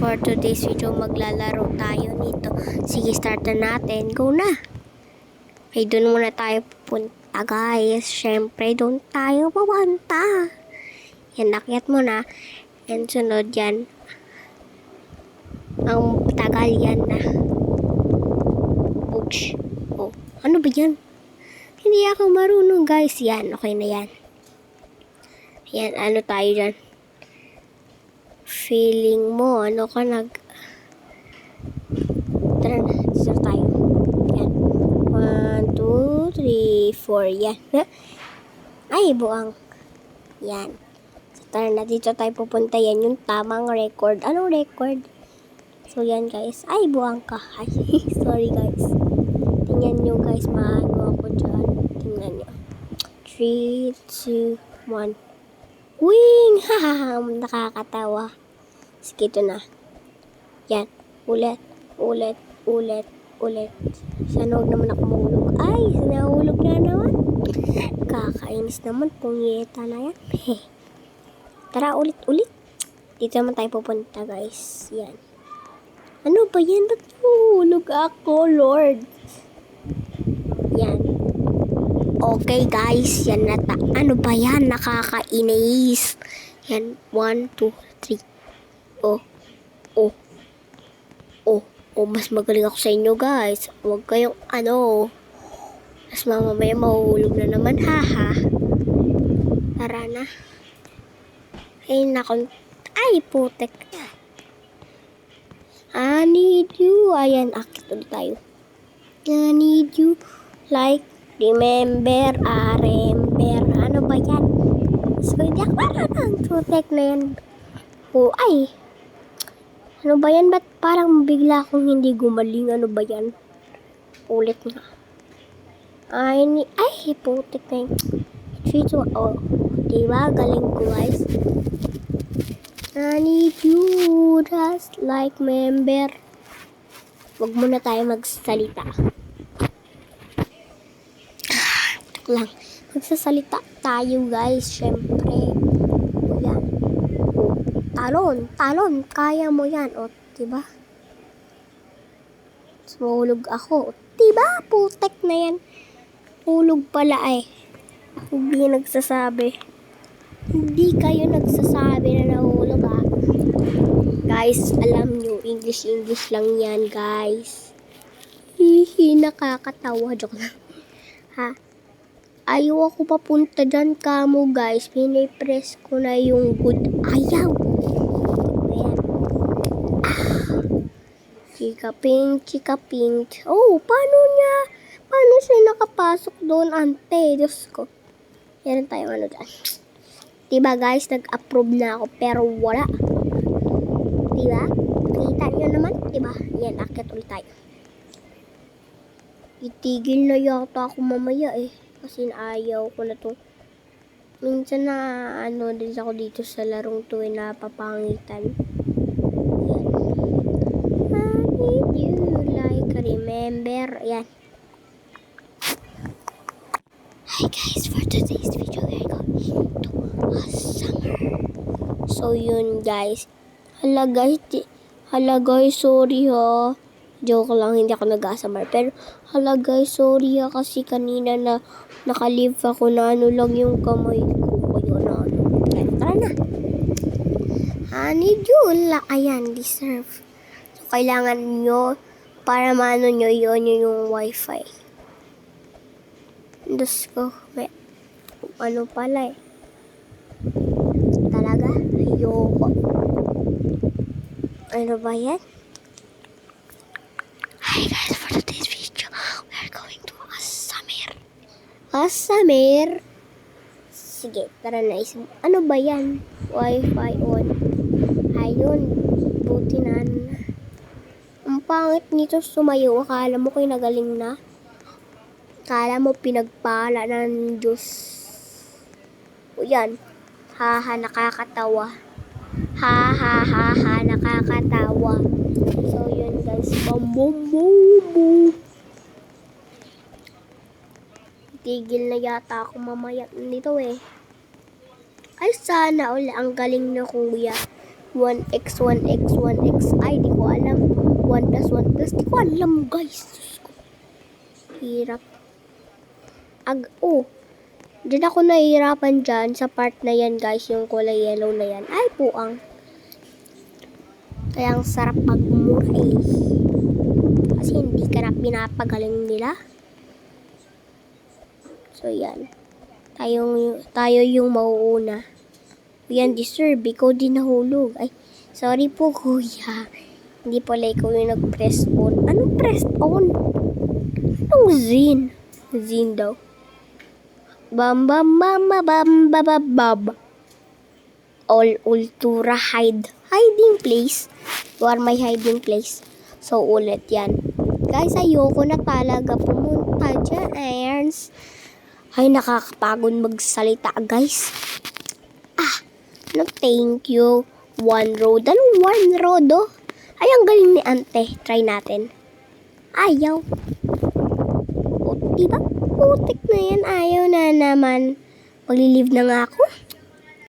for today's video, maglalaro tayo nito. Sige, start na natin. Go na! Okay, doon muna tayo pupunta, guys. Siyempre, doon tayo pupunta. Yan, nakyat mo na. And sunod yan. Ang tagal yan na. Oops. Oh, ano ba yan? Hindi ako marunong, guys. Yan, okay na yan. Yan, ano tayo dyan? Feeling mo, ano ka Tara na, dito tayo. Yan. 1, 2, 3, 4. Yan. Ay, buang. Yan. So, tara na, dito tayo pupunta. Yan yung tamang record. Anong record? So, yan, guys. Ay, buang ka. Ay, sorry, guys. Tingnan nyo, guys. Maano ako dyan. Tingnan nyo. 3, 2, 1. Wing! Hahaha, nakakatawa. Sige, ito na. Yan. Ulit. Sana huwag naman ako mahulog. Ay, sinahulog na naman. Kakainis naman. Pungyeta na yan. Tara, ulit. Dito naman tayo pupunta, guys. Yan. Ano ba yan? Ba't nahulog ako, Lord? Yan. Okay, guys. Yan na ano ba yan? Nakakainis. Yan. 1, 2, 3. Mas magaling ako sa inyo, guys. Huwag kayong Mas mamamaya mahuhulog na naman, haha. Tara na. Ay, putek. I need you. Ayan, akit ulit tayo. I need you. Like, remember. Ano ba yan? So, hindi ako marunong. Putek na yan. Ay. Ano ba yan? Ba't parang bigla akong hindi gumaling? Ano ba yan? Ulit nga. Ay, putik na yun. 3, 2, diba? Galing ko, guys. I need you. Just like member. Huwag muna tayo magsalita. Lang. Magsasalita tayo, guys. Siyempre. Yan. Talon. Kaya mo yan. O, diba? Sumulog ako. Diba? Putek na yan. Hulog pala Hindi nagsasabi. Hindi kayo nagsasabi na nahulog, ha? Guys, alam nyo, English lang yan, guys. Nakakatawa. Joke lang. Ha? Ayaw ako papunta dyan kamo, guys. Pinipress ko na yung good. Ayaw. Chika pink. Oh, paano siya nakapasok doon, ante? Diyos ko. Yan tayo dyan. Diba, guys, nag-approve na ako, pero wala. Diba? Kita nyo naman, diba? Yan, akit ulit tayo. Itigil na yata ako mamaya, kasi ayaw ko na to. Minsan na, din ako dito sa larong to, napapangitan. You like remember. Yan. Hi guys, for today's video we are going to a summer. So yun guys. Hala guys, sorry ha. Joke lang, hindi ako nag-summer. Pero hala guys, sorry ha, kasi kanina na nakalive ako na lang yung kamay ko. Ayun tara na. I need you. Ayan, deserve. Kailangan nyo para maano nyo yun yung wifi. Diyos ko, may pala Talaga? Ayoko. Ano ba yan? Hi guys, for today's video, we are going to Asamir. Asamir? Sige, tara na. Ano ba yan? Wifi on. Ayun, buti na. Ang pangit nito sumayo. Akala mo kayo nagaling na. Akala mo pinagpala ng Diyos. O yan. Haha, nakakatawa. Haha, nakakatawa. So yun guys. Boom. Tigil na yata ako mamaya nito Ay sana ang galing na kuya. 1x, 1x, 1x. Ay, di ko alam. 1 plus 1 plus. Di ko alam, guys. Diyos ko. Hirap. Diyan ako nahihirapan dyan sa part na yan, guys. Yung kulay yellow na yan. Ay, puang. Kaya ang sarap magmura eh. Kasi hindi ka na pinapagaling nila. So, yan. Tayo yung mauuna. Yan, deserve. Ikaw din nahulog. Ay, sorry po, kuya. Hindi pala ikaw yung nag-press on. Anong press on? Anong zin? Zin daw. Bam, bam, bam, bam, bam, bam, bam. All ultra hiding place. You are my hiding place. So, ulit yan. Guys, ayoko na talaga pumunta dyan. Ay, nakakapagod magsalita, guys. No, thank you. One road. Anong one road, oh? Ay, ang galing ni ante. Try natin. Ayaw. O, diba? Putik na yan. Ayaw na naman. Maglilive na nga ako.